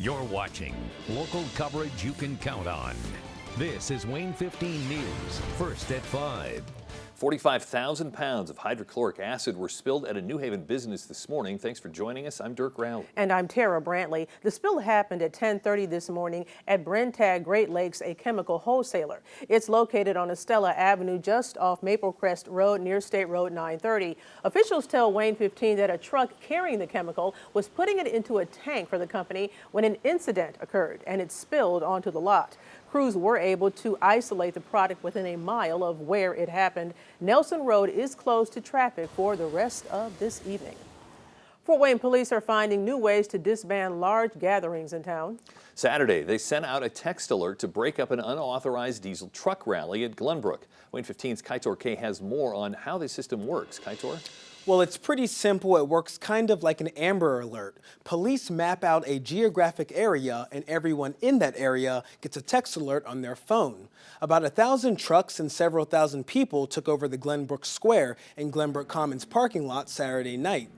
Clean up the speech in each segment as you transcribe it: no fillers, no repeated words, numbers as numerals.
You're watching local coverage you can count on. This is WANE 15 News, first at 5. 45,000 pounds of hydrochloric acid were spilled at a New Haven business this morning. Thanks for joining us. I'm Dirk Rowley. And I'm Tara Brantley. The spill happened at 10:30 this morning at Brentag Great Lakes, a chemical wholesaler. It's located on Estella Avenue just off Maple Crest Road near State Road 930. Officials tell WANE 15 that a truck carrying the chemical was putting it into a tank for the company when an incident occurred and it spilled onto the lot. Crews were able to isolate the product within a mile of where it happened. Nelson Road is closed to traffic for the rest of this evening. Fort Wayne police are finding new ways to disband large gatherings in town. Saturday, they sent out a text alert to break up an unauthorized diesel truck rally at Glenbrook. WANE 15's Kaitor K has more on how this system works. Kaitor? Well, it's pretty simple. It works kind of like an Amber Alert. Police map out a geographic area and everyone in that area gets a text alert on their phone. About 1,000 trucks and several thousand people took over the Glenbrook Square and Glenbrook Commons parking lot Saturday night.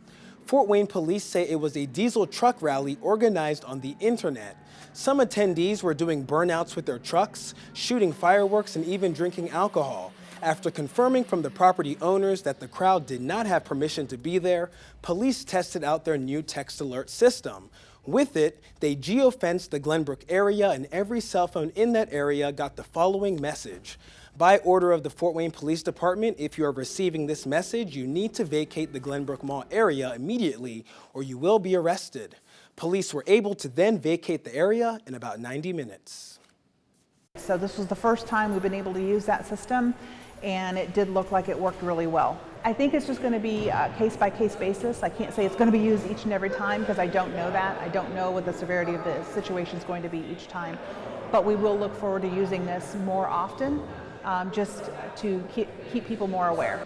Fort Wayne police say it was a diesel truck rally organized on the internet. Some attendees were doing burnouts with their trucks, shooting fireworks, and even drinking alcohol. After confirming from the property owners that the crowd did not have permission to be there, police tested out their new text alert system. With it, they geofenced the Glenbrook area, and every cell phone in that area got the following message. By order of the Fort Wayne Police Department, if you are receiving this message, you need to vacate the Glenbrook Mall area immediately or you will be arrested. Police were able to then vacate the area in about 90 minutes. So this was the first time we've been able to use that system, and it did look like it worked really well. I think it's just going to be a case-by-case basis. I can't say it's going to be used each and every time because I don't know that. I don't know what the severity of the situation is going to be each time. But we will look forward to using this more often, just to keep people more aware.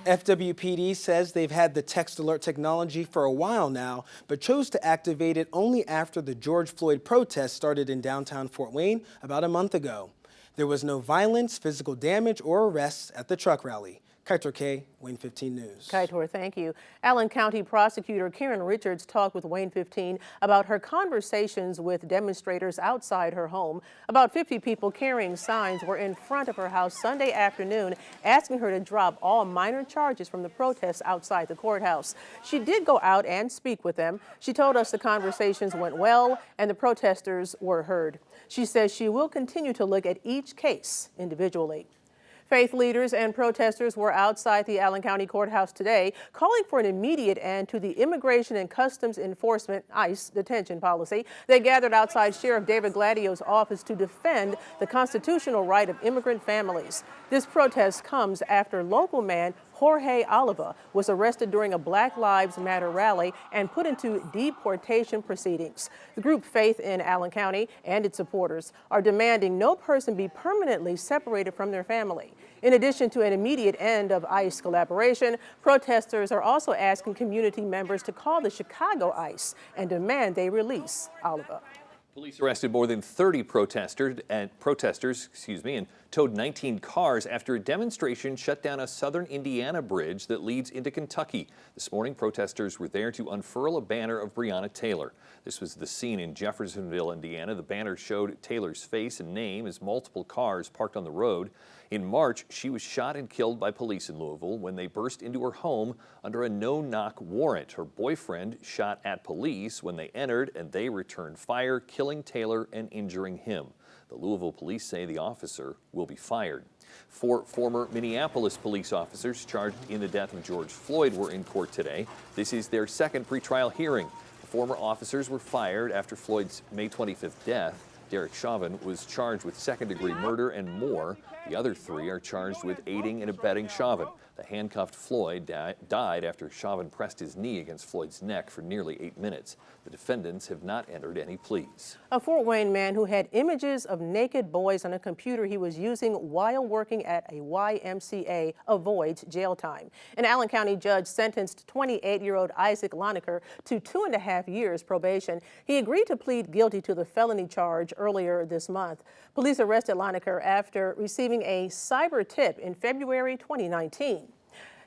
FWPD says they've had the text alert technology for a while now, but chose to activate it only after the George Floyd protest started in downtown Fort Wayne about a month ago. There was no violence, physical damage, or arrests at the truck rally. Kaitor K, WANE 15 News. Kaitor, thank you. Allen County Prosecutor Karen Richards talked with WANE 15 about her conversations with demonstrators outside her home. About 50 people carrying signs were in front of her house Sunday afternoon, asking her to drop all minor charges from the protests outside the courthouse. She did go out and speak with them. She told us the conversations went well and the protesters were heard. She says she will continue to look at each case individually. Faith leaders and protesters were outside the Allen County Courthouse today, calling for an immediate end to the Immigration and Customs Enforcement ICE detention policy. They gathered outside Sheriff David Gladio's office to defend the constitutional right of immigrant families. This protest comes after local man Jorge Oliva was arrested during a Black Lives Matter rally and put into deportation proceedings. The group Faith in Allen County and its supporters are demanding no person be permanently separated from their family. In addition to an immediate end of ICE collaboration, protesters are also asking community members to call the Chicago ICE and demand they release Oliva. Police arrested more than 30 protesters and towed 19 cars after a demonstration shut down a southern Indiana bridge that leads into Kentucky. This morning, protesters were there to unfurl a banner of Breonna Taylor. This was the scene in Jeffersonville, Indiana. The banner showed Taylor's face and name as multiple cars parked on the road. In March, she was shot and killed by police in Louisville when they burst into her home under a no-knock warrant. Her boyfriend shot at police when they entered, and they returned fire, killing Taylor and injuring him. The Louisville police say the officer will be fired. 4 former Minneapolis police officers charged in the death of George Floyd were in court today. This is their second pretrial hearing. The former officers were fired after Floyd's May 25th death. Derek Chauvin was charged with second-degree murder and more. The other 3 are charged with aiding and abetting Chauvin. The handcuffed Floyd died after Chauvin pressed his knee against Floyd's neck for nearly 8 minutes. The defendants have not entered any pleas. A Fort Wayne man who had images of naked boys on a computer he was using while working at a YMCA avoids jail time. An Allen County judge sentenced 28-year-old Isaac Loneker to 2.5 years probation. He agreed to plead guilty to the felony charge earlier this month. Police arrested Loneker after receiving a cyber tip in February 2019.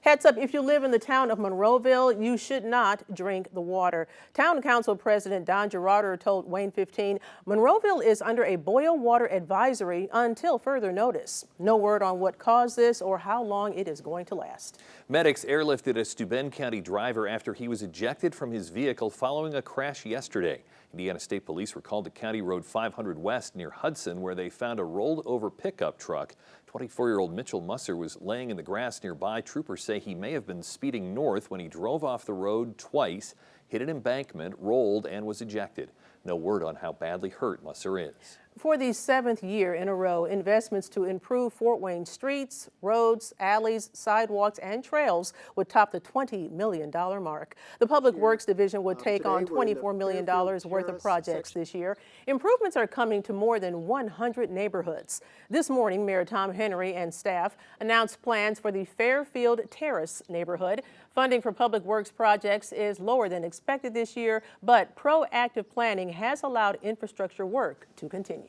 Heads up, if you live in the town of Monroeville, you should not drink the water. Town Council President Don Gerarder told WANE 15 Monroeville is under a boil water advisory until further notice. No word on what caused this or how long it is going to last. Medics airlifted a Steuben County driver after he was ejected from his vehicle following a crash yesterday. Indiana State Police were called to County Road 500 West near Hudson, where they found a rolled over pickup truck. 24-year-old Mitchell Musser was laying in the grass nearby. Troopers say he may have been speeding north when he drove off the road twice, hit an embankment, rolled, and was ejected. No word on how badly hurt Musser is. For the 7th year in a row, investments to improve Fort Wayne streets, roads, alleys, sidewalks, and trails would top the $20 million mark. The Public Works Division would take on $24 million worth of projects this year. Improvements are coming to more than 100 neighborhoods. This morning, Mayor Tom Henry and staff announced plans for the Fairfield Terrace neighborhood. Funding for public works projects is lower than expected this year, but proactive planning has allowed infrastructure work to continue.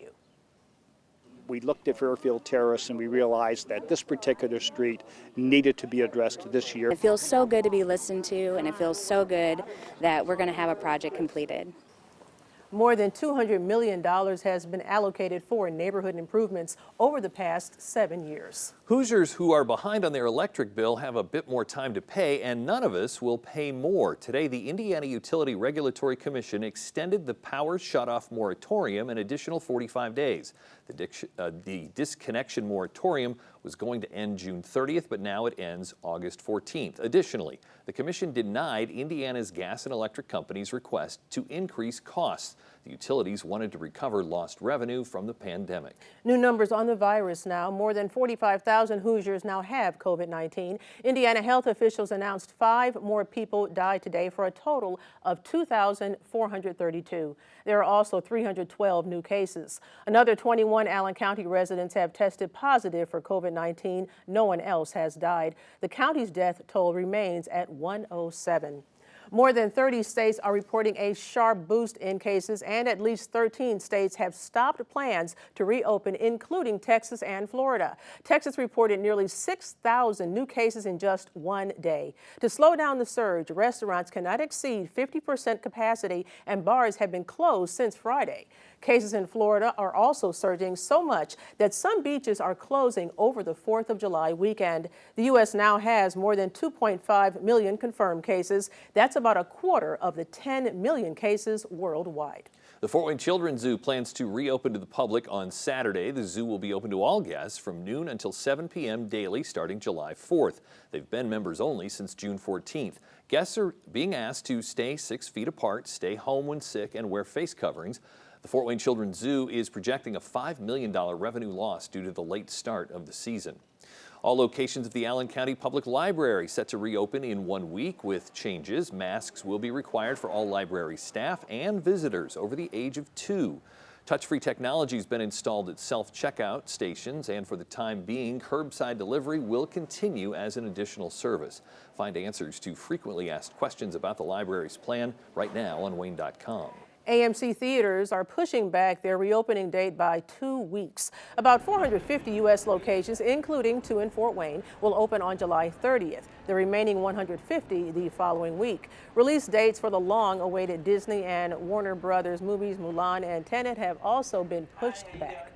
We looked at Fairfield Terrace and we realized that this particular street needed to be addressed this year. It feels so good to be listened to, and it feels so good that we're going to have a project completed. More than $200 million has been allocated for neighborhood improvements over the past 7 years. Hoosiers who are behind on their electric bill have a bit more time to pay, and none of us will pay more. Today, the Indiana Utility Regulatory Commission extended the power shutoff moratorium an additional 45 days. The disconnection moratorium was going to end June 30th, but now it ends August 14th. Additionally, the commission denied Indiana's gas and electric companies' request to increase costs. The utilities wanted to recover lost revenue from the pandemic. New numbers on the virus now. More than 45,000 Hoosiers now have COVID-19. Indiana health officials announced 5 more people died today for a total of 2,432. There are also 312 new cases. Another 21 Allen County residents have tested positive for COVID-19. No one else has died. The county's death toll remains at 107. More than 30 states are reporting a sharp boost in cases, and at least 13 states have stopped plans to reopen, including Texas and Florida. Texas reported nearly 6,000 new cases in just one day. To slow down the surge, restaurants cannot exceed 50% capacity, and bars have been closed since Friday. Cases in Florida are also surging so much that some beaches are closing over the 4th of July weekend. The U.S. now has more than 2.5 million confirmed cases. That's about a quarter of the 10 million cases worldwide. The Fort Wayne Children's Zoo plans to reopen to the public on Saturday. The zoo will be open to all guests from noon until 7 p.m. daily starting July 4th. They've been members only since June 14th. Guests are being asked to stay 6 feet apart, stay home when sick, and wear face coverings. The Fort Wayne Children's Zoo is projecting a $5 million revenue loss due to the late start of the season. All locations of the Allen County Public Library set to reopen in 1 week with changes. Masks will be required for all library staff and visitors over the age of 2. Touch-free technology has been installed at self-checkout stations, and for the time being, curbside delivery will continue as an additional service. Find answers to frequently asked questions about the library's plan right now on WANE.com. AMC theaters are pushing back their reopening date by 2 weeks. About 450 U.S. locations, including 2 in Fort Wayne, will open on July 30th. The remaining 150 the following week. Release dates for the long-awaited Disney and Warner Brothers movies Mulan and Tenet have also been pushed back.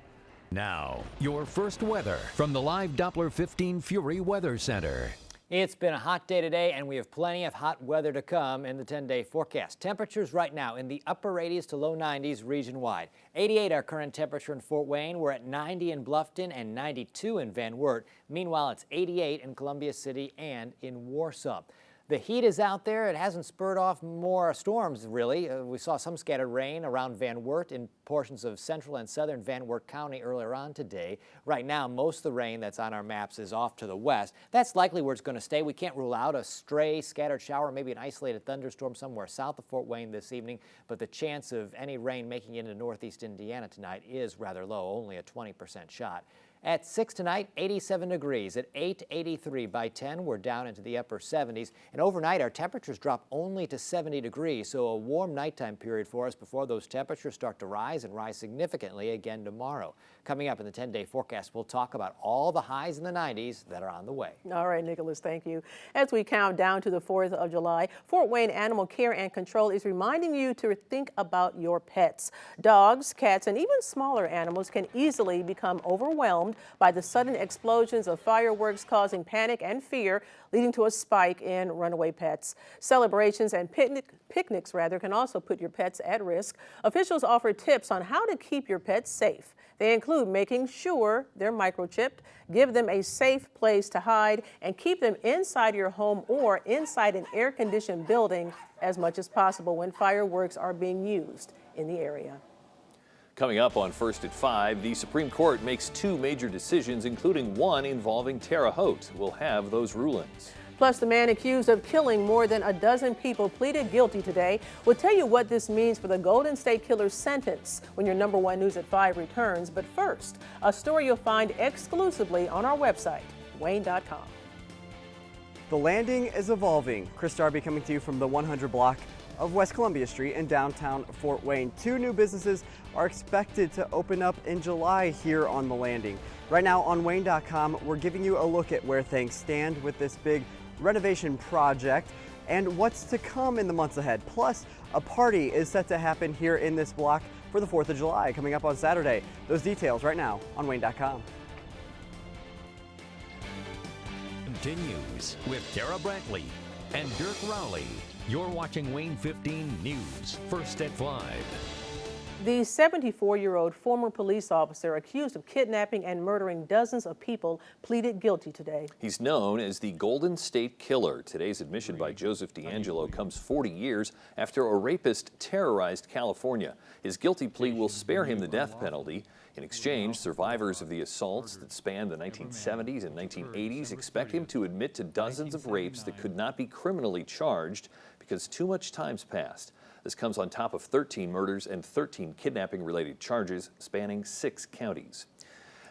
Now, your first weather from the live Doppler 15 Fury Weather Center. It's been a hot day today, and we have plenty of hot weather to come in the 10-day forecast. Temperatures right now in the upper 80s to low 90s region-wide. 88 our current temperature in Fort Wayne. We're at 90 in Bluffton and 92 in Van Wert. Meanwhile, it's 88 in Columbia City and in Warsaw. The heat is out there. It hasn't spurred off more storms, really. We saw some scattered rain around Van Wert in portions of central and southern Van Wert County earlier on today. Right now, most of the rain that's on our maps is off to the west. That's likely where it's going to stay. We can't rule out a stray scattered shower, maybe an isolated thunderstorm somewhere south of Fort Wayne this evening, but the chance of any rain making it into northeast Indiana tonight is rather low, only a 20% shot. At 6 tonight, 87 degrees. At 8, 83. By 10, we're down into the upper 70s. And overnight, our temperatures drop only to 70 degrees, so a warm nighttime period for us before those temperatures start to rise and rise significantly again tomorrow. Coming up in the 10-day forecast, we'll talk about all the highs in the 90s that are on the way. All right, Nicholas, thank you. As we count down to the 4th of July, Fort Wayne Animal Care and Control is reminding you to think about your pets. Dogs, cats, and even smaller animals can easily become overwhelmed by the sudden explosions of fireworks, causing panic and fear, leading to a spike in runaway pets. Celebrations and picnics can also put your pets at risk. Officials offer tips on how to keep your pets safe. They include making sure they're microchipped, give them a safe place to hide, and keep them inside your home or inside an air-conditioned building as much as possible when fireworks are being used in the area. Coming up on First at 5, the Supreme Court makes 2 major decisions, including one involving Terre Haute. We'll have those rulings. Plus, the man accused of killing more than a dozen people pleaded guilty today. We'll tell you what this means for the Golden State Killer's sentence when your number 1 News at 5 returns. But first, a story you'll find exclusively on our website, WANE.com. The Landing is evolving. Chris Darby coming to you from the 100 block of West Columbia Street in downtown Fort Wayne. 2 new businesses are expected to open up in July here on the Landing. Right now on WANE.com, we're giving you a look at where things stand with this big renovation project and what's to come in the months ahead. Plus, a party is set to happen here in this block for the 4th of July coming up on Saturday. Those details right now on WANE.com. Continues with Tara Brantley and Dirk Rowley. You're watching WANE 15 News, First at 5. The 74-year-old former police officer accused of kidnapping and murdering dozens of people pleaded guilty today. He's known as the Golden State Killer. Today's admission by Joseph D'Angelo comes 40 years after a rapist terrorized California. His guilty plea will spare him the death penalty. In exchange, survivors of the assaults that spanned the 1970s and 1980s expect him to admit to dozens of rapes that could not be criminally charged because too much time's passed. This comes on top of 13 murders and 13 kidnapping-related charges spanning 6 counties.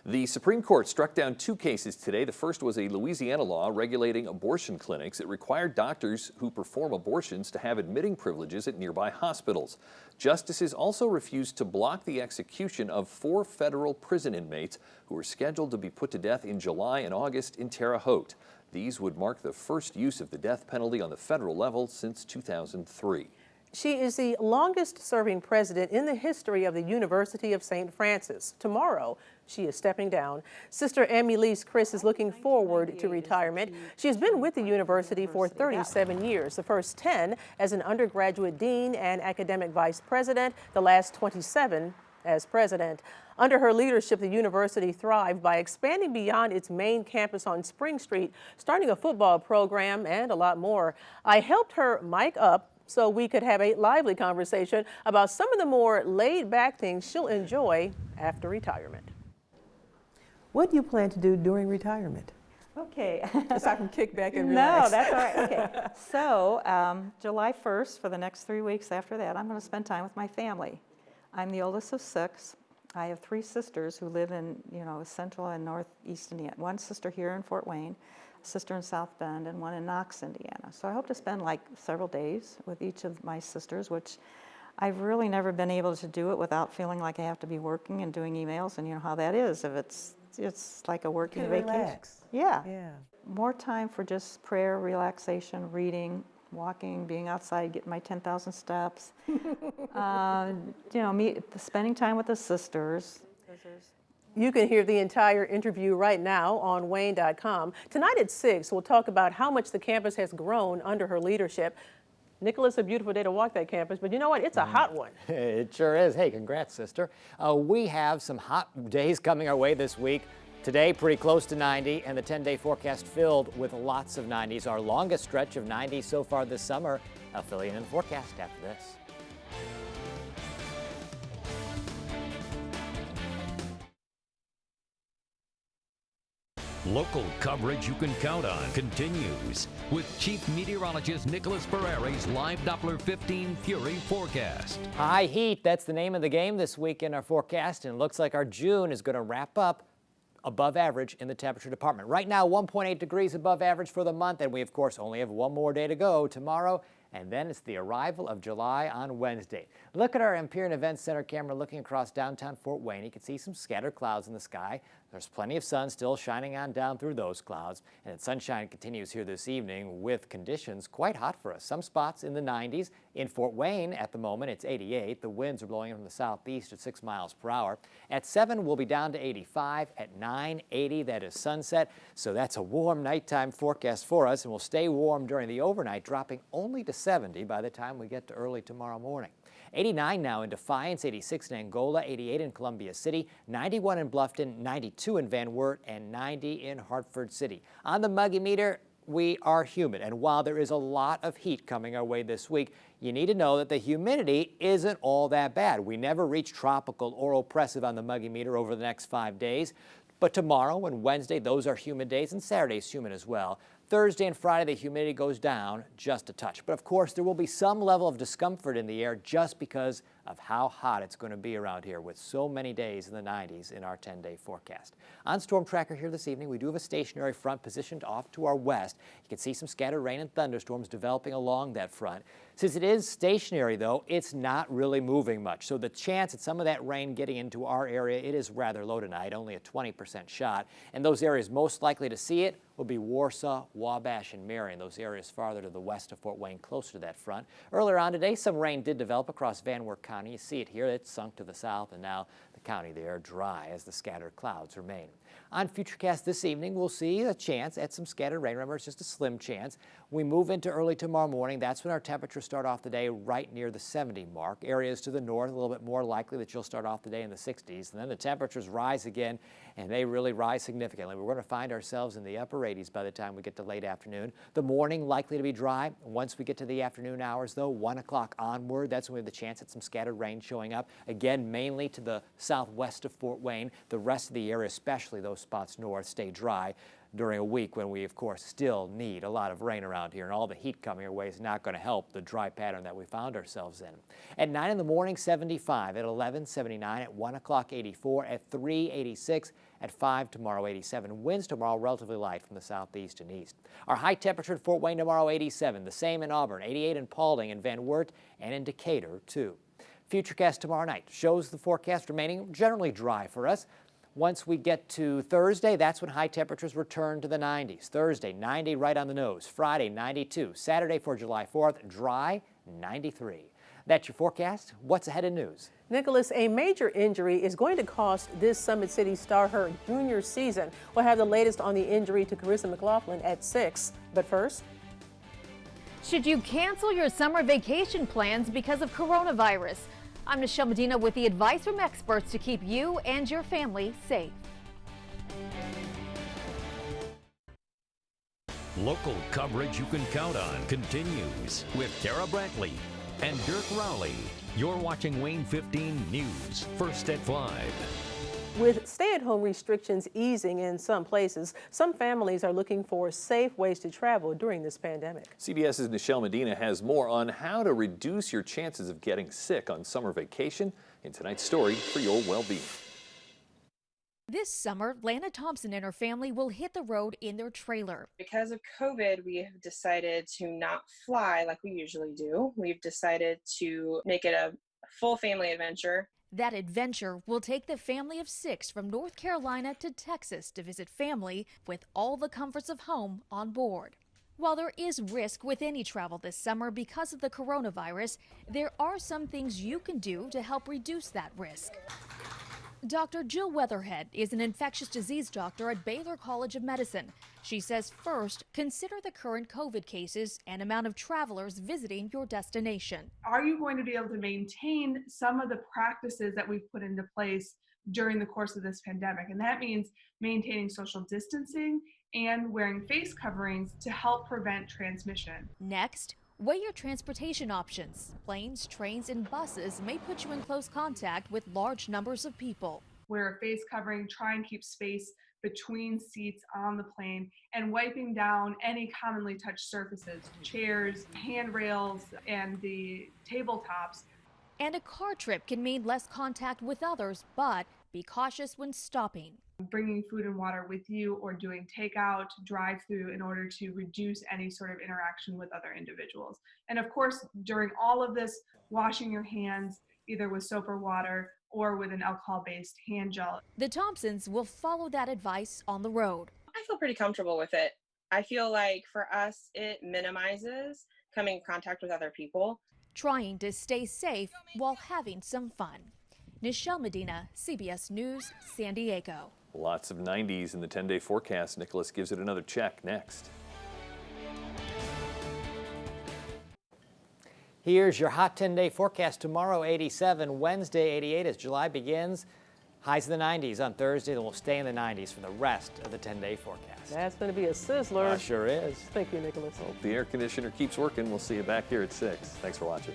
The Supreme Court struck down 2 cases today. The first was a Louisiana law regulating abortion clinics. It required doctors who perform abortions to have admitting privileges at nearby hospitals. Justices also refused to block the execution of 4 federal prison inmates who were scheduled to be put to death in July and August in Terre Haute. These would mark the first use of the death penalty on the federal level since 2003. She is the longest-serving president in the history of the University of St. Francis. Tomorrow, she is stepping down. Sister Emmylise Chris is looking forward to retirement. She has been with the university for 37 years, the first 10 as an undergraduate dean and academic vice president, the last 27 as president. Under her leadership, the university thrived by expanding beyond its main campus on Spring Street, starting a football program, and a lot more. I helped her mic up so we could have a lively conversation about some of the more laid-back things she'll enjoy after retirement. What do you plan to do during retirement? Okay. Aside from kick back and relax. No, that's all right. Okay. So July 1st, for the next 3 weeks after that, I'm going to spend time with my family. I'm the oldest of 6. I have 3 sisters who live in, central and northeast Indiana. One sister here in Fort Wayne, a sister in South Bend, and one in Knox, Indiana. So I hope to spend like several days with each of my sisters, which I've really never been able to do it without feeling like I have to be working and doing emails, and you know how that is if it's like a working vacation. Relax. Yeah. Yeah. More time for just prayer, relaxation, reading, walking, being outside, getting my 10,000 steps. Spending time with the sisters. You can hear the entire interview right now on WANE.com. Tonight at 6, we'll talk about how much the campus has grown under her leadership. Nicholas, a beautiful day to walk that campus, but you know what? It's a hot one. It sure is. Hey, congrats, sister. We have some hot days coming our way this week. Today, pretty close to 90, and the 10-day forecast filled with lots of 90s. Our longest stretch of 90s so far this summer. I'll fill you in the forecast after this. Local coverage you can count on continues with Chief Meteorologist Nicholas Ferreri's live Doppler 15 Fury forecast. High heat, that's the name of the game this week in our forecast, and it looks like our June is going to wrap up above average in the temperature department. Right now, 1.8 degrees above average for the month, and we, of course, only have one more day to go tomorrow, and then it's the arrival of July on Wednesday. Look at our Empyrean Events Center camera looking across downtown Fort Wayne. You can see some scattered clouds in the sky. There's plenty of sun still shining on down through those clouds, and the sunshine continues here this evening with conditions quite hot for us. Some spots in the 90s. In Fort Wayne at the moment, it's 88. The winds are blowing in from the southeast at 6 miles per hour. At 7, we'll be down to 85. At 9, 80. That is sunset. So that's a warm nighttime forecast for us, and we'll stay warm during the overnight, dropping only to 70 by the time we get to early tomorrow morning. 89 now in Defiance, 86 in Angola, 88 in Columbia City, 91 in Bluffton, 92 in Van Wert, and 90 in Hartford City. On the muggy meter, we are humid, and while there is a lot of heat coming our way this week, you need to know that the humidity isn't all that bad. We never reach tropical or oppressive on the muggy meter over the next 5 days, but tomorrow and Wednesday, those are humid days, and Saturday's humid as well. Thursday and Friday, the humidity goes down just a touch. But of course, there will be some level of discomfort in the air just because of how hot it's going to be around here with so many days in the 90s in our 10-day forecast. On Storm Tracker here this evening, we do have a stationary front positioned off to our west. You can see some scattered rain and thunderstorms developing along that front. Since it is stationary, though, it's not really moving much. So the chance at some of that rain getting into our area, it is rather low tonight, only a 20% shot. And those areas most likely to see it will be Warsaw, Wabash, and Marion, those areas farther to the west of Fort Wayne, closer to that front. Earlier on today, some rain did develop across Van Wert County. You see it here. It's sunk to the south, and now the county there dry as the scattered clouds remain. On Futurecast this evening, we'll see a chance at some scattered rain. Remember, it's just a slim chance. We move into early tomorrow morning. That's when our temperatures start off the day right near the 70 mark. Areas to the north, a little bit more likely that you'll start off the day in the 60s. And then the temperatures rise again, and they really rise significantly. We're going to find ourselves in the upper 80s by the time we get to late afternoon. The morning likely to be dry. Once we get to the afternoon hours, though, 1 o'clock onward, that's when we have the chance at some scattered rain showing up. Again, mainly to the southwest of Fort Wayne. The rest of the area, especially those spots north, stay dry during a week when we, of course, still need a lot of rain around here, and all the heat coming our way is not going to help the dry pattern that we found ourselves in. At 9 in the morning, 75. At 11, 79. At 1 o'clock, 84. At 3, 86. At 5 tomorrow, 87. Winds tomorrow relatively light from the southeast and east. Our high temperature in Fort Wayne tomorrow, 87. The same in Auburn, 88 in Paulding and Van Wert, and in Decatur, too. Futurecast tomorrow night shows the forecast remaining generally dry for us. Once we get to Thursday, that's when high temperatures return to the 90s. Thursday, 90 right on the nose. Friday, 92. Saturday for July 4th, dry, 93. That's your forecast. What's ahead in news? Nicholas, a major injury is going to cost this Summit City Star her junior season. We'll have the latest on the injury to Carissa McLaughlin at 6. But first, should you cancel your summer vacation plans because of coronavirus? I'm Michelle Medina with the advice from experts to keep you and your family safe. Local coverage you can count on continues with Tara Brantley and Dirk Rowley. You're watching WANE 15 News, first at 5. With stay-at-home restrictions easing in some places, some families are looking for safe ways to travel during this pandemic. CBS's Michelle Medina has more on how to reduce your chances of getting sick on summer vacation in tonight's story for your well-being. This summer, Lana Thompson and her family will hit the road in their trailer. Because of COVID, we have decided to not fly like we usually do. We've decided to make it a full family adventure. That adventure will take the family of 6 from North Carolina to Texas to visit family with all the comforts of home on board. While there is risk with any travel this summer because of the coronavirus, there are some things you can do to help reduce that risk. Dr. Jill Weatherhead is an infectious disease doctor at Baylor College of Medicine. She says first, consider the current COVID cases and amount of travelers visiting your destination. Are you going to be able to maintain some of the practices that we've put into place during the course of this pandemic? And that means maintaining social distancing and wearing face coverings to help prevent transmission. Next, weigh your transportation options. Planes, trains, and buses may put you in close contact with large numbers of people. Wear a face covering, try and keep space between seats on the plane, and wiping down any commonly touched surfaces, chairs, handrails, and the tabletops. And a car trip can mean less contact with others, but be cautious when stopping. bringing food and water with you or doing takeout, drive-through in order to reduce any sort of interaction with other individuals. And of course, during all of this, washing your hands either with soap or water or with an alcohol-based hand gel. The Thompsons will follow that advice on the road. I feel pretty comfortable with it. I feel like for us, it minimizes coming in contact with other people. Trying to stay safe while having some fun. Nichelle Medina, CBS News, San Diego. Lots of 90s in the 10-day forecast. Nicholas gives it another check next. Here's your hot 10-day forecast. Tomorrow, 87. Wednesday, 88 as July begins. Highs in the 90s on Thursday. Then we'll stay in the 90s for the rest of the 10-day forecast. That's going to be a sizzler. Sure is. Thank you, Nicholas. Hope the air conditioner keeps working. We'll see you back here at 6. Thanks for watching.